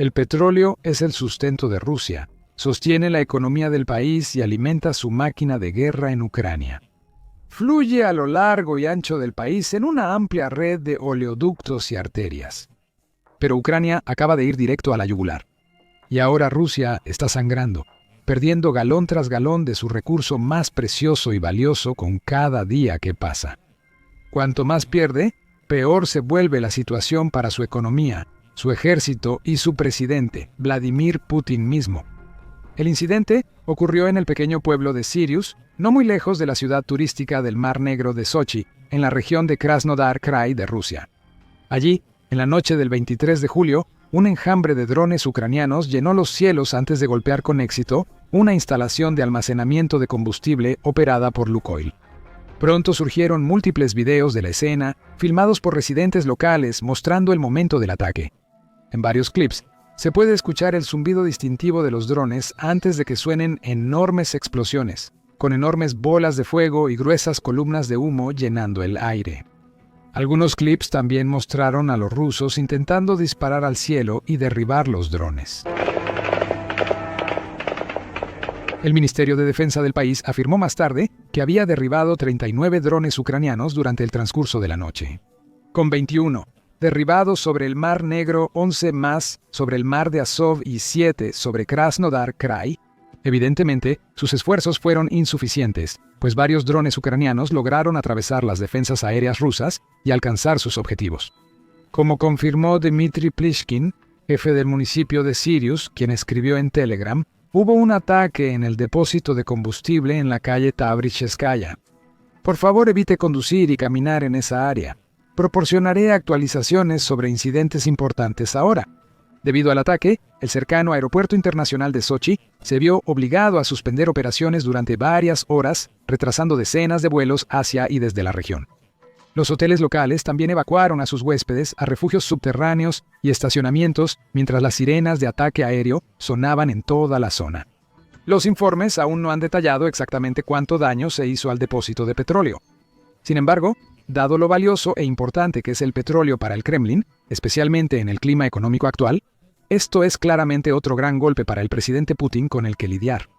El petróleo es el sustento de Rusia, sostiene la economía del país y alimenta su máquina de guerra en Ucrania. Fluye a lo largo y ancho del país en una amplia red de oleoductos y arterias. Pero Ucrania acaba de ir directo a la yugular. Y ahora Rusia está sangrando, perdiendo galón tras galón de su recurso más precioso y valioso con cada día que pasa. Cuanto más pierde, peor se vuelve la situación para su economía, su ejército y su presidente, Vladimir Putin mismo. El incidente ocurrió en el pequeño pueblo de Sirius, no muy lejos de la ciudad turística del Mar Negro de Sochi, en la región de Krasnodar Krai de Rusia. Allí, en la noche del 23 de julio, un enjambre de drones ucranianos llenó los cielos antes de golpear con éxito una instalación de almacenamiento de combustible operada por Lukoil. Pronto surgieron múltiples videos de la escena, filmados por residentes locales mostrando el momento del ataque. En varios clips, se puede escuchar el zumbido distintivo de los drones antes de que suenen enormes explosiones, con enormes bolas de fuego y gruesas columnas de humo llenando el aire. Algunos clips también mostraron a los rusos intentando disparar al cielo y derribar los drones. El Ministerio de Defensa del país afirmó más tarde que había derribado 39 drones ucranianos durante el transcurso de la noche. Con 21 derribados sobre el Mar Negro, 11 más sobre el Mar de Azov y 7 sobre Krasnodar Krai, evidentemente, sus esfuerzos fueron insuficientes, pues varios drones ucranianos lograron atravesar las defensas aéreas rusas y alcanzar sus objetivos. Como confirmó Dmitry Plishkin, jefe del municipio de Sirius, quien escribió en Telegram, hubo un ataque en el depósito de combustible en la calle Tabricheskaya. Por favor, evite conducir y caminar en esa área. Proporcionaré actualizaciones sobre incidentes importantes ahora. Debido al ataque, el cercano Aeropuerto Internacional de Sochi se vio obligado a suspender operaciones durante varias horas, retrasando decenas de vuelos hacia y desde la región. Los hoteles locales también evacuaron a sus huéspedes a refugios subterráneos y estacionamientos mientras las sirenas de ataque aéreo sonaban en toda la zona. Los informes aún no han detallado exactamente cuánto daño se hizo al depósito de petróleo. Sin embargo, dado lo valioso e importante que es el petróleo para el Kremlin, especialmente en el clima económico actual, esto es claramente otro gran golpe para el presidente Putin con el que lidiar.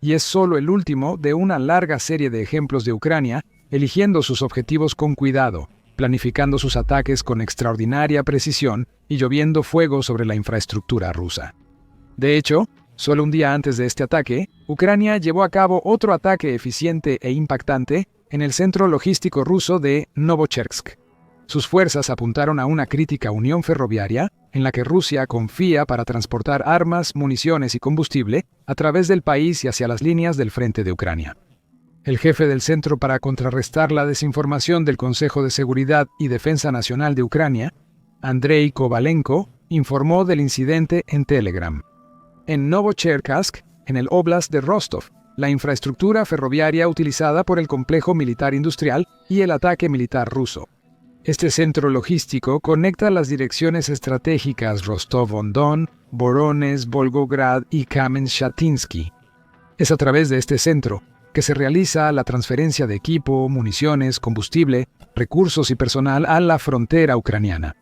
Y es solo el último de una larga serie de ejemplos de Ucrania eligiendo sus objetivos con cuidado, planificando sus ataques con extraordinaria precisión y lloviendo fuego sobre la infraestructura rusa. De hecho, solo un día antes de este ataque, Ucrania llevó a cabo otro ataque eficiente e impactante en el centro logístico ruso de Novocherksk. Sus fuerzas apuntaron a una crítica unión ferroviaria en la que Rusia confía para transportar armas, municiones y combustible a través del país y hacia las líneas del frente de Ucrania. El jefe del Centro para contrarrestar la desinformación del Consejo de Seguridad y Defensa Nacional de Ucrania, Andrei Kovalenko, informó del incidente en Telegram. En Novocherkassk, en el Oblast de Rostov, la infraestructura ferroviaria utilizada por el complejo militar industrial y el ataque militar ruso. Este centro logístico conecta las direcciones estratégicas Rostov-on-Don, Voronezh, Volgograd y Kamensk-Shatinsky. Es a través de este centro que se realiza la transferencia de equipo, municiones, combustible, recursos y personal a la frontera ucraniana.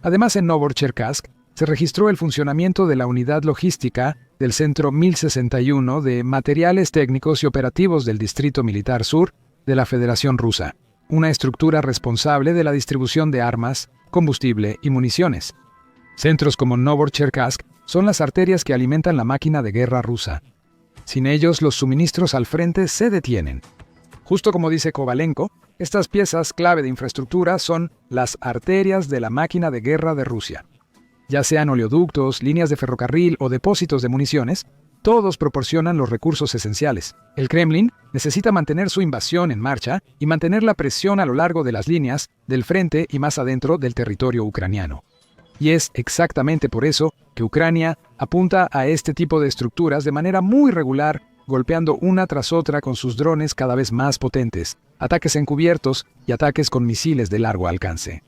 Además, en Novocherkassk se registró el funcionamiento de la unidad logística del Centro 1061 de Materiales Técnicos y Operativos del Distrito Militar Sur de la Federación Rusa, una estructura responsable de la distribución de armas, combustible y municiones. Centros como Novocherkassk son las arterias que alimentan la máquina de guerra rusa. Sin ellos, los suministros al frente se detienen. Justo como dice Kovalenko, estas piezas clave de infraestructura son las arterias de la máquina de guerra de Rusia. Ya sean oleoductos, líneas de ferrocarril o depósitos de municiones, todos proporcionan los recursos esenciales. El Kremlin necesita mantener su invasión en marcha y mantener la presión a lo largo de las líneas, del frente y más adentro del territorio ucraniano. Y es exactamente por eso que Ucrania apunta a este tipo de estructuras de manera muy regular, golpeando una tras otra con sus drones cada vez más potentes, ataques encubiertos y ataques con misiles de largo alcance.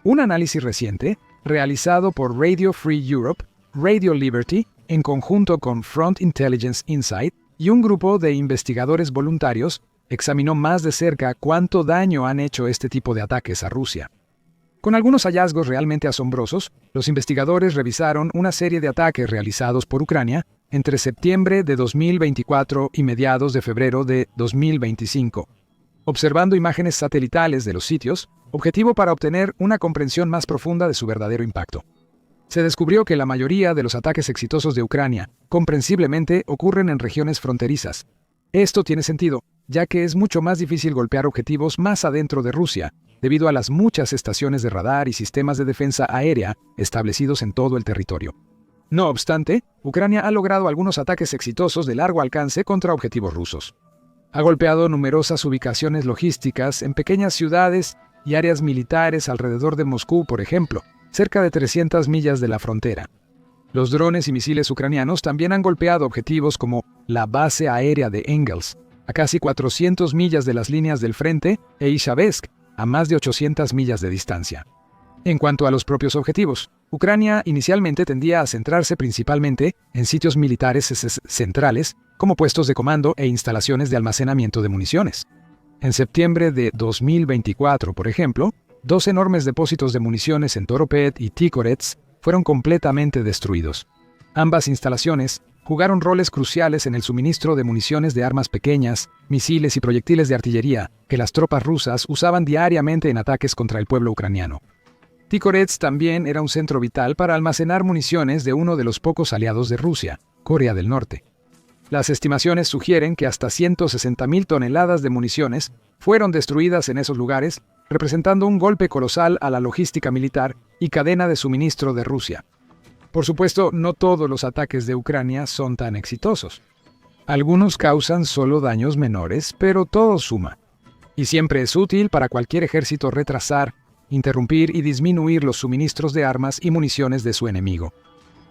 Un análisis reciente, realizado por Radio Free Europe, Radio Liberty, en conjunto con Front Intelligence Insight y un grupo de investigadores voluntarios, examinó más de cerca cuánto daño han hecho este tipo de ataques a Rusia. Con algunos hallazgos realmente asombrosos, los investigadores revisaron una serie de ataques realizados por Ucrania entre septiembre de 2024 y mediados de febrero de 2025, observando imágenes satelitales de los sitios, objetivo para obtener una comprensión más profunda de su verdadero impacto. Se descubrió que la mayoría de los ataques exitosos de Ucrania, comprensiblemente, ocurren en regiones fronterizas. Esto tiene sentido, ya que es mucho más difícil golpear objetivos más adentro de Rusia, debido a las muchas estaciones de radar y sistemas de defensa aérea establecidos en todo el territorio. No obstante, Ucrania ha logrado algunos ataques exitosos de largo alcance contra objetivos rusos. Ha golpeado numerosas ubicaciones logísticas en pequeñas ciudades y áreas militares alrededor de Moscú, por ejemplo, cerca de 300 millas de la frontera. Los drones y misiles ucranianos también han golpeado objetivos como la base aérea de Engels, a casi 400 millas de las líneas del frente, e Izhavesk, a más de 800 millas de distancia. En cuanto a los propios objetivos, Ucrania inicialmente tendía a centrarse principalmente en sitios militares centrales, como puestos de comando e instalaciones de almacenamiento de municiones. En septiembre de 2024, por ejemplo, 2 enormes depósitos de municiones en Toropet y Tikhorets fueron completamente destruidos. Ambas instalaciones jugaron roles cruciales en el suministro de municiones de armas pequeñas, misiles y proyectiles de artillería que las tropas rusas usaban diariamente en ataques contra el pueblo ucraniano. Tikhorets también era un centro vital para almacenar municiones de uno de los pocos aliados de Rusia, Corea del Norte. Las estimaciones sugieren que hasta 160.000 toneladas de municiones fueron destruidas en esos lugares, representando un golpe colosal a la logística militar y cadena de suministro de Rusia. Por supuesto, no todos los ataques de Ucrania son tan exitosos. Algunos causan solo daños menores, pero todo suma. Y siempre es útil para cualquier ejército retrasar, interrumpir y disminuir los suministros de armas y municiones de su enemigo.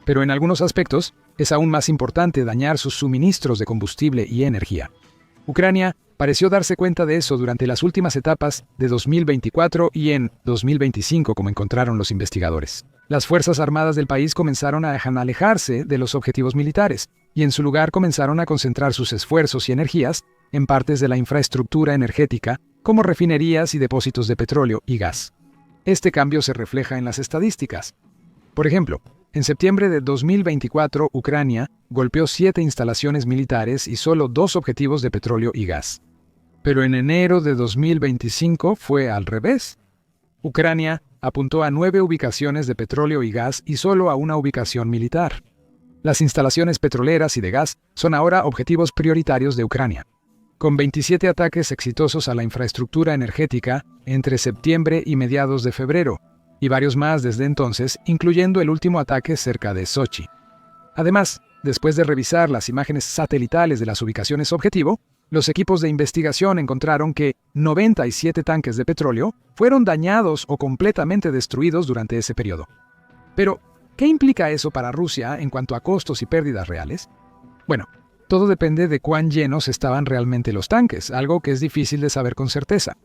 Pero en algunos aspectos, es aún más importante dañar sus suministros de combustible y energía. Ucrania pareció darse cuenta de eso durante las últimas etapas de 2024 y en 2025, como encontraron los investigadores. Las Fuerzas Armadas del país comenzaron a alejarse de los objetivos militares y en su lugar comenzaron a concentrar sus esfuerzos y energías en partes de la infraestructura energética, como refinerías y depósitos de petróleo y gas. Este cambio se refleja en las estadísticas. Por ejemplo, en septiembre de 2024, Ucrania golpeó 7 instalaciones militares y solo 2 objetivos de petróleo y gas. Pero en enero de 2025 fue al revés. Ucrania apuntó a 9 ubicaciones de petróleo y gas y solo a una ubicación militar. Las instalaciones petroleras y de gas son ahora objetivos prioritarios de Ucrania. Con 27 ataques exitosos a la infraestructura energética entre septiembre y mediados de febrero, y varios más desde entonces, incluyendo el último ataque cerca de Sochi. Además, después de revisar las imágenes satelitales de las ubicaciones objetivo, los equipos de investigación encontraron que 97 tanques de petróleo fueron dañados o completamente destruidos durante ese periodo. Pero, ¿qué implica eso para Rusia en cuanto a costos y pérdidas reales? Bueno, todo depende de cuán llenos estaban realmente los tanques, algo que es difícil de saber con certeza.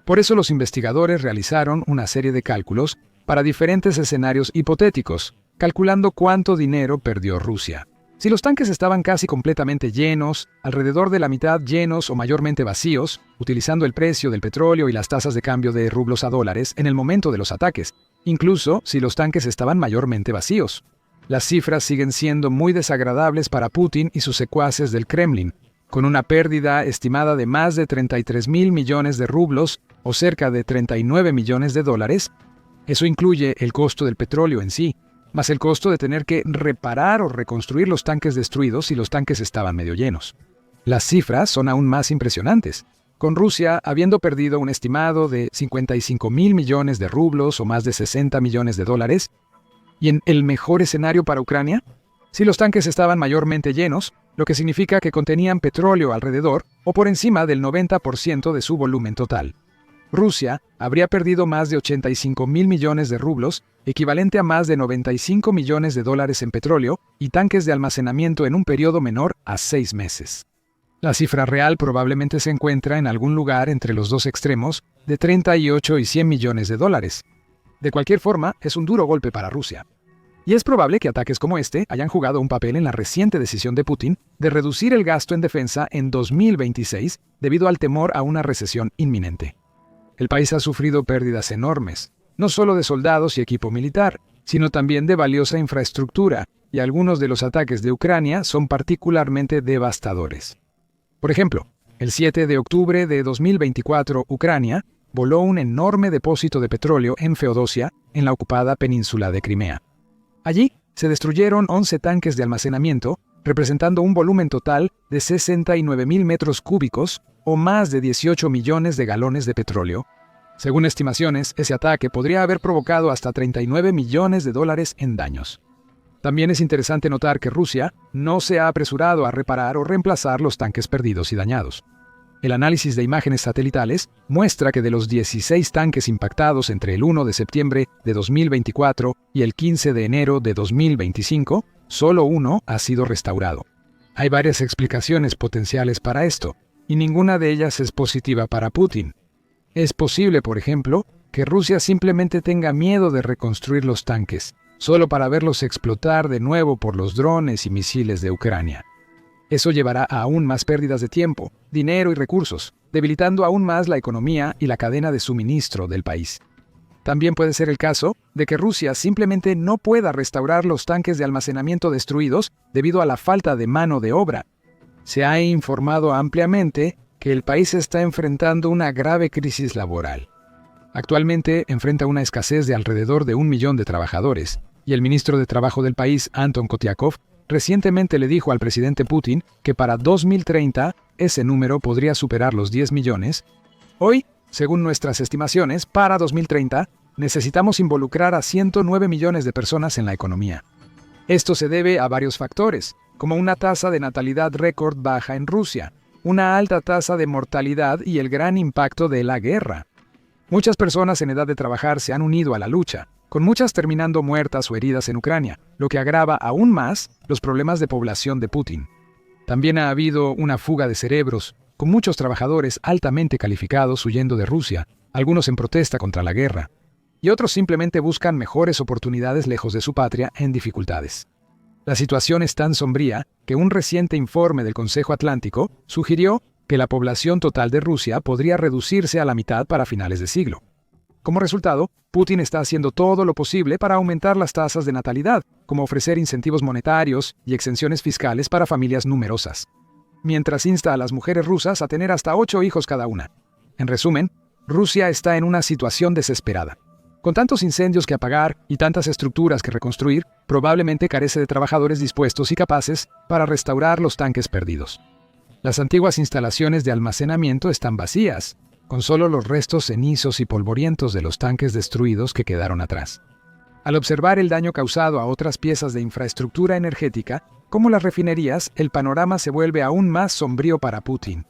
Por eso los investigadores realizaron una serie de cálculos para diferentes escenarios hipotéticos, calculando cuánto dinero perdió Rusia. Si los tanques estaban casi completamente llenos, alrededor de la mitad llenos o mayormente vacíos, utilizando el precio del petróleo y las tasas de cambio de rublos a dólares en el momento de los ataques, incluso si los tanques estaban mayormente vacíos. Las cifras siguen siendo muy desagradables para Putin y sus secuaces del Kremlin, con una pérdida estimada de más de 33.000 millones de rublos o cerca de 39 millones de dólares. Eso incluye el costo del petróleo en sí, más el costo de tener que reparar o reconstruir los tanques destruidos si los tanques estaban medio llenos. Las cifras son aún más impresionantes, con Rusia habiendo perdido un estimado de 55.000 millones de rublos o más de 60 millones de dólares. Y en el mejor escenario para Ucrania, si los tanques estaban mayormente llenos, lo que significa que contenían petróleo alrededor o por encima del 90% de su volumen total. Rusia habría perdido más de 85.000 millones de rublos, equivalente a más de 95 millones de dólares en petróleo y tanques de almacenamiento en un periodo menor a 6 meses. La cifra real probablemente se encuentra en algún lugar entre los dos extremos de 38 y 100 millones de dólares. De cualquier forma, es un duro golpe para Rusia. Y es probable que ataques como este hayan jugado un papel en la reciente decisión de Putin de reducir el gasto en defensa en 2026 debido al temor a una recesión inminente. El país ha sufrido pérdidas enormes, no solo de soldados y equipo militar, sino también de valiosa infraestructura, y algunos de los ataques de Ucrania son particularmente devastadores. Por ejemplo, el 7 de octubre de 2024, Ucrania voló un enorme depósito de petróleo en Feodosia, en la ocupada península de Crimea. Allí se destruyeron 11 tanques de almacenamiento, representando un volumen total de 69.000 metros cúbicos o más de 18 millones de galones de petróleo. Según estimaciones, ese ataque podría haber provocado hasta 39 millones de dólares en daños. También es interesante notar que Rusia no se ha apresurado a reparar o reemplazar los tanques perdidos y dañados. El análisis de imágenes satelitales muestra que de los 16 tanques impactados entre el 1 de septiembre de 2024 y el 15 de enero de 2025, solo uno ha sido restaurado. Hay varias explicaciones potenciales para esto, y ninguna de ellas es positiva para Putin. Es posible, por ejemplo, que Rusia simplemente tenga miedo de reconstruir los tanques, solo para verlos explotar de nuevo por los drones y misiles de Ucrania. Eso llevará a aún más pérdidas de tiempo, dinero y recursos, debilitando aún más la economía y la cadena de suministro del país. También puede ser el caso de que Rusia simplemente no pueda restaurar los tanques de almacenamiento destruidos debido a la falta de mano de obra. Se ha informado ampliamente que el país está enfrentando una grave crisis laboral. Actualmente enfrenta una escasez de alrededor de 1 millón de trabajadores, y el ministro de Trabajo del país, Anton Kotiakov, recientemente le dijo al presidente Putin que para 2030 ese número podría superar los 10 millones. Hoy, según nuestras estimaciones, para 2030 necesitamos involucrar a 109 millones de personas en la economía. Esto se debe a varios factores, como una tasa de natalidad récord baja en Rusia, una alta tasa de mortalidad y el gran impacto de la guerra. Muchas personas en edad de trabajar se han unido a la lucha, con muchas terminando muertas o heridas en Ucrania, lo que agrava aún más los problemas de población de Putin. También ha habido una fuga de cerebros, con muchos trabajadores altamente calificados huyendo de Rusia, algunos en protesta contra la guerra, y otros simplemente buscan mejores oportunidades lejos de su patria en dificultades. La situación es tan sombría que un reciente informe del Consejo Atlántico sugirió que la población total de Rusia podría reducirse a la mitad para finales de siglo. Como resultado, Putin está haciendo todo lo posible para aumentar las tasas de natalidad, como ofrecer incentivos monetarios y exenciones fiscales para familias numerosas, mientras insta a las mujeres rusas a tener hasta 8 hijos cada una. En resumen, Rusia está en una situación desesperada. Con tantos incendios que apagar y tantas estructuras que reconstruir, probablemente carece de trabajadores dispuestos y capaces para restaurar los tanques perdidos. Las antiguas instalaciones de almacenamiento están vacías, con solo los restos cenizos y polvorientos de los tanques destruidos que quedaron atrás. Al observar el daño causado a otras piezas de infraestructura energética, como las refinerías, el panorama se vuelve aún más sombrío para Putin.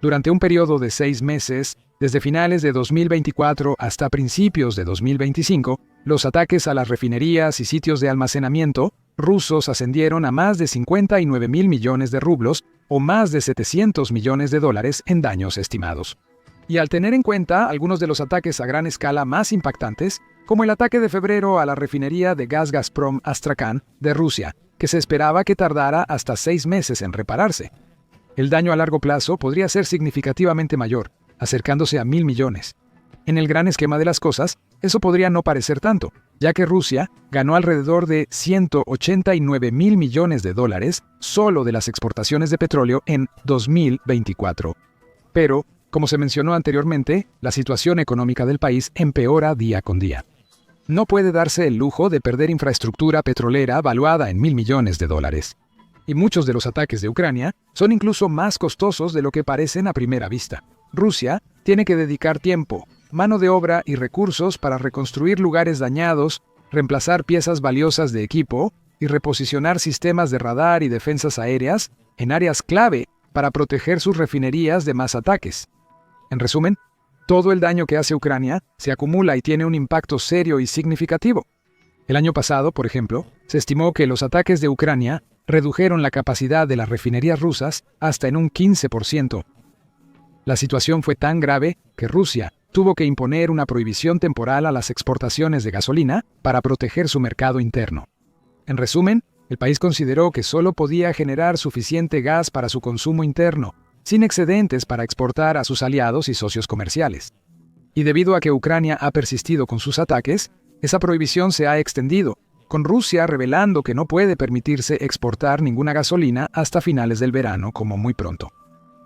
Durante un periodo de 6 meses, desde finales de 2024 hasta principios de 2025, los ataques a las refinerías y sitios de almacenamiento rusos ascendieron a más de 59.000 millones de rublos o más de 700 millones de dólares en daños estimados. Y al tener en cuenta algunos de los ataques a gran escala más impactantes, como el ataque de febrero a la refinería de gas Gazprom Astrakhan de Rusia, que se esperaba que tardara hasta 6 meses en repararse. El daño a largo plazo podría ser significativamente mayor, acercándose a 1.000 millones. En el gran esquema de las cosas, eso podría no parecer tanto, ya que Rusia ganó alrededor de 189.000 millones de dólares solo de las exportaciones de petróleo en 2024. Pero, como se mencionó anteriormente, la situación económica del país empeora día con día. No puede darse el lujo de perder infraestructura petrolera valuada en 1.000 millones de dólares. Y muchos de los ataques de Ucrania son incluso más costosos de lo que parecen a primera vista. Rusia tiene que dedicar tiempo, mano de obra y recursos para reconstruir lugares dañados, reemplazar piezas valiosas de equipo y reposicionar sistemas de radar y defensas aéreas en áreas clave para proteger sus refinerías de más ataques. En resumen, todo el daño que hace Ucrania se acumula y tiene un impacto serio y significativo. El año pasado, por ejemplo, se estimó que los ataques de Ucrania redujeron la capacidad de las refinerías rusas hasta en un 15%. La situación fue tan grave que Rusia tuvo que imponer una prohibición temporal a las exportaciones de gasolina para proteger su mercado interno. En resumen, el país consideró que solo podía generar suficiente gas para su consumo interno, sin excedentes para exportar a sus aliados y socios comerciales. Y debido a que Ucrania ha persistido con sus ataques, esa prohibición se ha extendido, con Rusia revelando que no puede permitirse exportar ninguna gasolina hasta finales del verano, como muy pronto.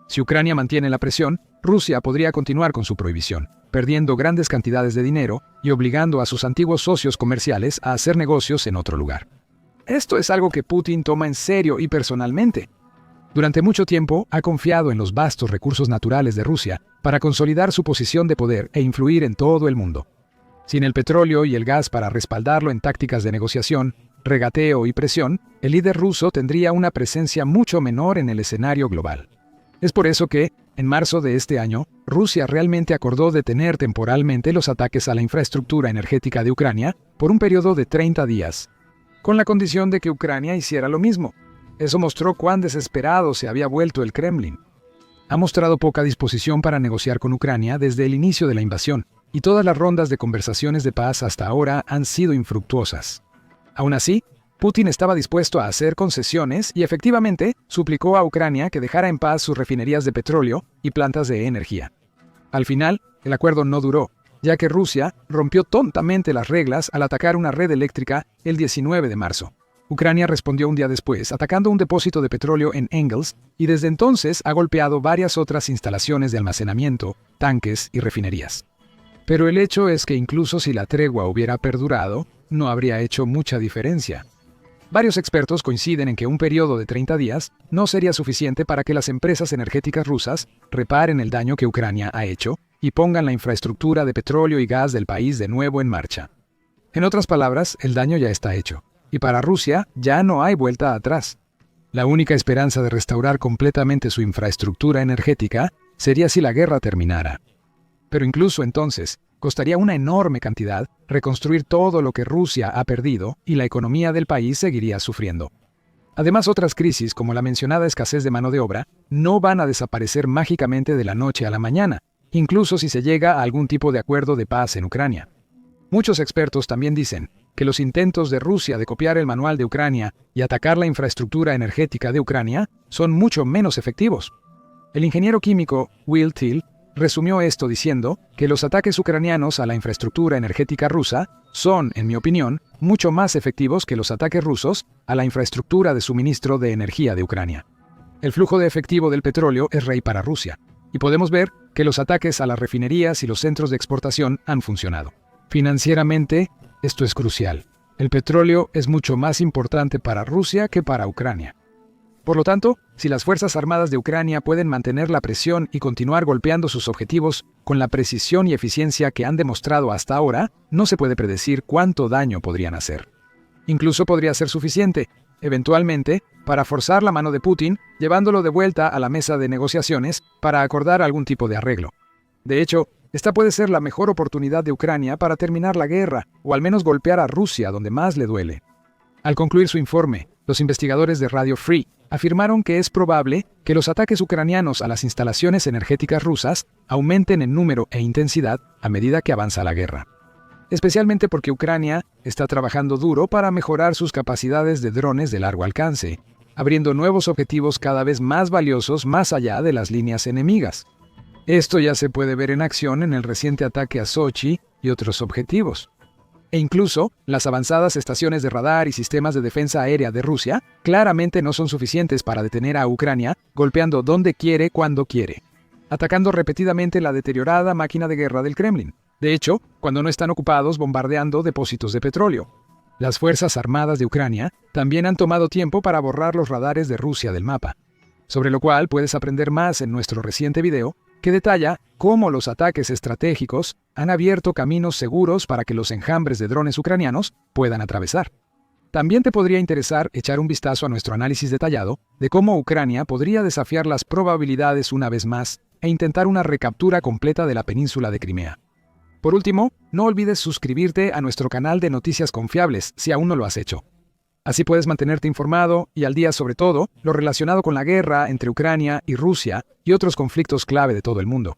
Si Ucrania mantiene la presión, Rusia podría continuar con su prohibición, perdiendo grandes cantidades de dinero y obligando a sus antiguos socios comerciales a hacer negocios en otro lugar. Esto es algo que Putin toma en serio y personalmente. Durante mucho tiempo ha confiado en los vastos recursos naturales de Rusia para consolidar su posición de poder e influir en todo el mundo. Sin el petróleo y el gas para respaldarlo en tácticas de negociación, regateo y presión, el líder ruso tendría una presencia mucho menor en el escenario global. Es por eso que, en marzo de este año, Rusia realmente acordó detener temporalmente los ataques a la infraestructura energética de Ucrania por un periodo de 30 días, con la condición de que Ucrania hiciera lo mismo. Eso mostró cuán desesperado se había vuelto el Kremlin. Ha mostrado poca disposición para negociar con Ucrania desde el inicio de la invasión, y todas las rondas de conversaciones de paz hasta ahora han sido infructuosas. Aún así, Putin estaba dispuesto a hacer concesiones y efectivamente suplicó a Ucrania que dejara en paz sus refinerías de petróleo y plantas de energía. Al final, el acuerdo no duró, ya que Rusia rompió tontamente las reglas al atacar una red eléctrica el 19 de marzo. Ucrania respondió un día después atacando un depósito de petróleo en Engels y desde entonces ha golpeado varias otras instalaciones de almacenamiento, tanques y refinerías. Pero el hecho es que incluso si la tregua hubiera perdurado, no habría hecho mucha diferencia. Varios expertos coinciden en que un periodo de 30 días no sería suficiente para que las empresas energéticas rusas reparen el daño que Ucrania ha hecho y pongan la infraestructura de petróleo y gas del país de nuevo en marcha. En otras palabras, el daño ya está hecho, y para Rusia ya no hay vuelta atrás. La única esperanza de restaurar completamente su infraestructura energética sería si la guerra terminara. Pero incluso entonces, costaría una enorme cantidad reconstruir todo lo que Rusia ha perdido y la economía del país seguiría sufriendo. Además, otras crisis, como la mencionada escasez de mano de obra, no van a desaparecer mágicamente de la noche a la mañana, incluso si se llega a algún tipo de acuerdo de paz en Ucrania. Muchos expertos también dicen que los intentos de Rusia de copiar el manual de Ucrania y atacar la infraestructura energética de Ucrania son mucho menos efectivos. El ingeniero químico Will Thiel resumió esto diciendo que los ataques ucranianos a la infraestructura energética rusa son, en mi opinión, mucho más efectivos que los ataques rusos a la infraestructura de suministro de energía de Ucrania. El flujo de efectivo del petróleo es rey para Rusia, y podemos ver que los ataques a las refinerías y los centros de exportación han funcionado. Financieramente, esto es crucial. El petróleo es mucho más importante para Rusia que para Ucrania. Por lo tanto, si las Fuerzas Armadas de Ucrania pueden mantener la presión y continuar golpeando sus objetivos con la precisión y eficiencia que han demostrado hasta ahora, no se puede predecir cuánto daño podrían hacer. Incluso podría ser suficiente, eventualmente, para forzar la mano de Putin, llevándolo de vuelta a la mesa de negociaciones para acordar algún tipo de arreglo. De hecho, esta puede ser la mejor oportunidad de Ucrania para terminar la guerra, o al menos golpear a Rusia donde más le duele. Al concluir su informe, los investigadores de Radio Free afirmaron que es probable que los ataques ucranianos a las instalaciones energéticas rusas aumenten en número e intensidad a medida que avanza la guerra. Especialmente porque Ucrania está trabajando duro para mejorar sus capacidades de drones de largo alcance, abriendo nuevos objetivos cada vez más valiosos más allá de las líneas enemigas. Esto ya se puede ver en acción en el reciente ataque a Sochi y otros objetivos. E incluso, las avanzadas estaciones de radar y sistemas de defensa aérea de Rusia claramente no son suficientes para detener a Ucrania golpeando donde quiere, cuando quiere, atacando repetidamente la deteriorada máquina de guerra del Kremlin. De hecho, cuando no están ocupados bombardeando depósitos de petróleo. Las Fuerzas Armadas de Ucrania también han tomado tiempo para borrar los radares de Rusia del mapa, sobre lo cual puedes aprender más en nuestro reciente video que detalla cómo los ataques estratégicos han abierto caminos seguros para que los enjambres de drones ucranianos puedan atravesar. También te podría interesar echar un vistazo a nuestro análisis detallado de cómo Ucrania podría desafiar las probabilidades una vez más e intentar una recaptura completa de la península de Crimea. Por último, no olvides suscribirte a nuestro canal de noticias confiables si aún no lo has hecho. Así puedes mantenerte informado y al día sobre todo lo relacionado con la guerra entre Ucrania y Rusia y otros conflictos clave de todo el mundo.